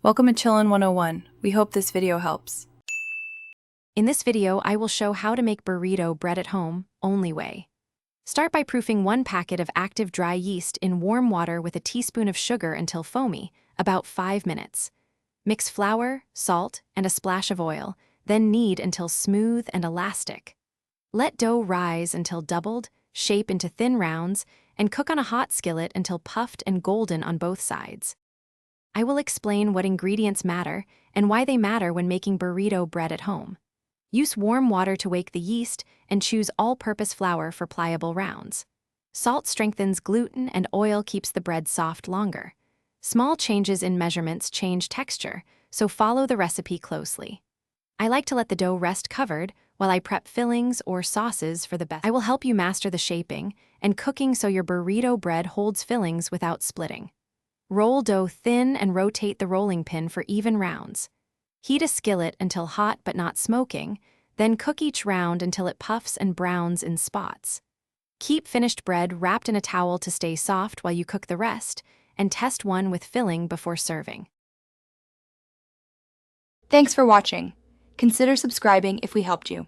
Welcome to Chillin' 101. We hope this video helps. In this video, I will show how to make burrito bread at home, only way. Start by proofing 1 packet of active dry yeast in warm water with a teaspoon of sugar until foamy, about 5 minutes. Mix flour, salt, and a splash of oil, then knead until smooth and elastic. Let dough rise until doubled, shape into thin rounds, and cook on a hot skillet until puffed and golden on both sides. I will explain what ingredients matter and why they matter when making burrito bread at home. Use warm water to wake the yeast and choose all-purpose flour for pliable rounds. Salt strengthens gluten and oil keeps the bread soft longer. Small changes in measurements change texture, so follow the recipe closely. I like to let the dough rest covered while I prep fillings or sauces for the best. I will help you master the shaping and cooking so your burrito bread holds fillings without splitting. Roll dough thin and rotate the rolling pin for even rounds. Heat a skillet until hot but not smoking, then cook each round until it puffs and browns in spots. Keep finished bread wrapped in a towel to stay soft while you cook the rest, and test one with filling before serving. Thanks for watching. Consider subscribing if we helped you.